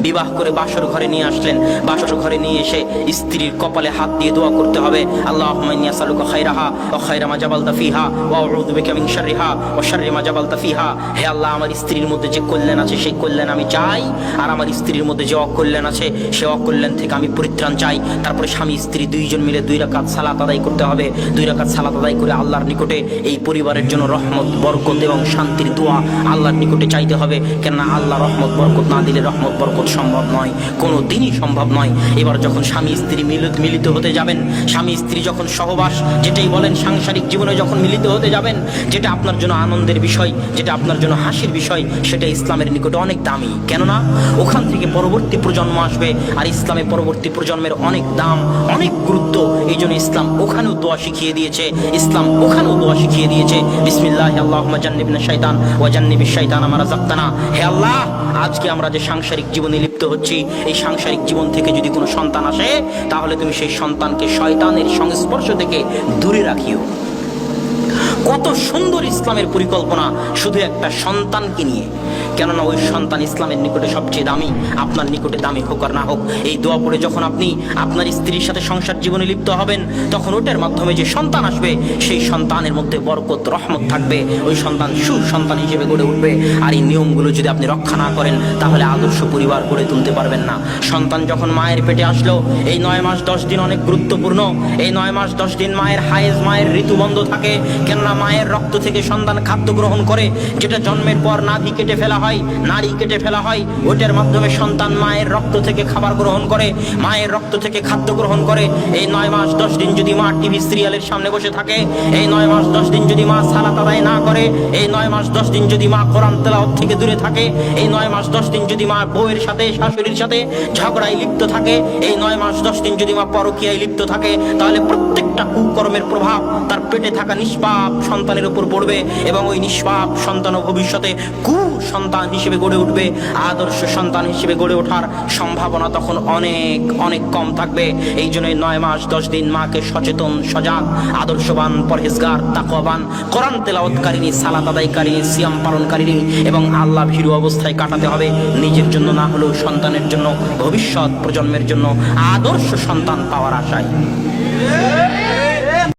বিবাহ করে বাসর ঘরে নিয়ে আসলেন। বাসর ঘরে নিয়ে এসে স্ত্রীর কপালে হাত দিয়ে দোয়া করতে হবে, আল্লাহুম্মা ইন্নী আসআলুকা খায়রাহা ওয়া খায়রা মা জাবালতা ফিহা ওয়া আউযু বিকা মিন শাররিহা ওয়া শাররি মা জাবালতা ফিহা। হে আল্লাহ, আমার স্ত্রীর মধ্যে যে কল্যাণ আছে সেই কল্যাণ আমি চাই, আর আমার স্ত্রীর মধ্যে যে অকল্যাণ আছে সে অকল্যাণ থেকে আমি পরিত্রাণ চাই। তারপরে স্বামী স্ত্রী দুইজন মিলে 2 রাকাত সালাত আদায় করতে হবে। 2 রাকাত সালাত আদায় করে আল্লাহর নিকটে এই পরিবারের জন্য রহমত, বরকত এবং শান্তির দোয়া আল্লাহর নিকটে চাইতে হবে। কেননা আল্লাহ রহমত বরকত না দিলে রহমত বরকত সম্ভব নয়, কোনো দিনই সম্ভব নয়। এবার যখন স্বামী স্ত্রী মিলিত হতে যাবেন, স্বামী স্ত্রী যখন সহবাস যেটাই বলেন সাংসারিক জীবনে যখন মিলিত হতে যাবেন, যেটা আপনার জন্য আনন্দের বিষয়, যেটা আপনার জন্য হাসির বিষয়, সেটা ইসলামের নিকটে অনেক দামি। কেননা ওখান থেকে পরবর্তী প্রজন্ম আসবে, আর ইসলামের পরবর্তী প্রজন্মের অনেক দাম, অনেক গুরুত্ব। এই জন্য ইসলাম ওখানেও দোয়া শিখিয়ে দিয়েছে, ইসলাম ওখানেও দোয়া শিখিয়ে দিয়েছে, বিসমিল্লাহি আল্লাহুম্মা জান্নিবনা শাইতান ওয়া জান্নিবিশ শাইতানা মা রাযাকতানা। হে আল্লাহ, আজকে আমরা যে সাংসারিক জীবনে লিপ্ত হচ্ছি, এই সাংসারিক জীবন থেকে যদি কোনো সন্তান আসে, তাহলে তুমি সেই সন্তানকে শয়তানের সংস্পর্শ থেকে দূরে রাখিও। কত সুন্দর ইসলামের পরিকল্পনা শুধু একটা সন্তানকে নিয়ে। কেননা ওই সন্তান ইসলামের নিকটে সবচেয়ে দামি, আপনার নিকটে দামি হোক আর না হোক। এই দোয়া পড়ে যখন আপনি আপনার স্ত্রীর সাথে সংসার জীবনে লিপ্ত হবেন, তখন ওটার মাধ্যমে যে সন্তান আসবে, সেই সন্তানের মধ্যে বরকত রহমত থাকবে, ওই সন্তান সুসন্তান হিসেবে গড়ে উঠবে। আর এই নিয়মগুলো যদি আপনি রক্ষা না করেন, তাহলে আদর্শ পরিবার গড়ে তুলতে পারবেন না। সন্তান যখন মায়ের পেটে আসলো, এই 9 মাস 10 দিন অনেক গুরুত্বপূর্ণ। এই 9 মাস 10 দিন মায়ের হায়েজ, মায়ের ঋতু বন্ধ থাকে। কেননা মায়ের রক্ত থেকে সন্তান খাদ্য গ্রহণ করে, যেটা জন্মের পর নাভি কেটে ফেলা হয়, নাড়ি কেটে ফেলা হয়, ওটার মাধ্যমে সন্তান মায়ের রক্ত থেকে খাবার গ্রহণ করে, মায়ের রক্ত থেকে খাদ্য গ্রহণ করে। এই 9 মাস 10 দিন যদি মা টিভি সিরিয়ালের সামনে বসে থাকে, এই 9 মাস 10 দিন যদি মা সালাত আদায় না করে, এই 9 মাস 10 দিন যদি মা কোরআন তেলাওয়াত থেকে দূরে থাকে, এই 9 মাস 10 দিন যদি মা বউয়ের সাথে শাশুড়ির সাথে ঝগড়ায় লিপ্ত থাকে, এই 9 মাস 10 দিন যদি মা পরকীয়ায় লিপ্ত থাকে, তাহলে প্রত্যেকটা কুকর্মের প্রভাব তার পেটে থাকা নিষ্পাপ সন্তানের উপর পড়বে, এবং ওই নিষ্পাপ সন্তান ভবিষ্যতে কুসন্তান হিসেবে গড়ে উঠবে। আদর্শ সন্তান হিসেবে গড়ে ওঠার সম্ভাবনা তখন অনেক অনেক কম থাকবে। এই জন্য 9 মাস 10 দিন মাকে সচেতন, সজাগ, আদর্শবান, পরহেজগার, তাকওয়াবান, কোরআন তেলাওয়াতকারিনী, সালাত আদায়কারিনী, সিয়াম পালনকারিনী এবং আল্লাহ ভীরু অবস্থায় কাটাতে হবে। নিজের জন্য না হলেও সন্তানের জন্য, ভবিষ্যৎ প্রজন্মের জন্য আদর্শ সন্তান পাওয়ার আশায়।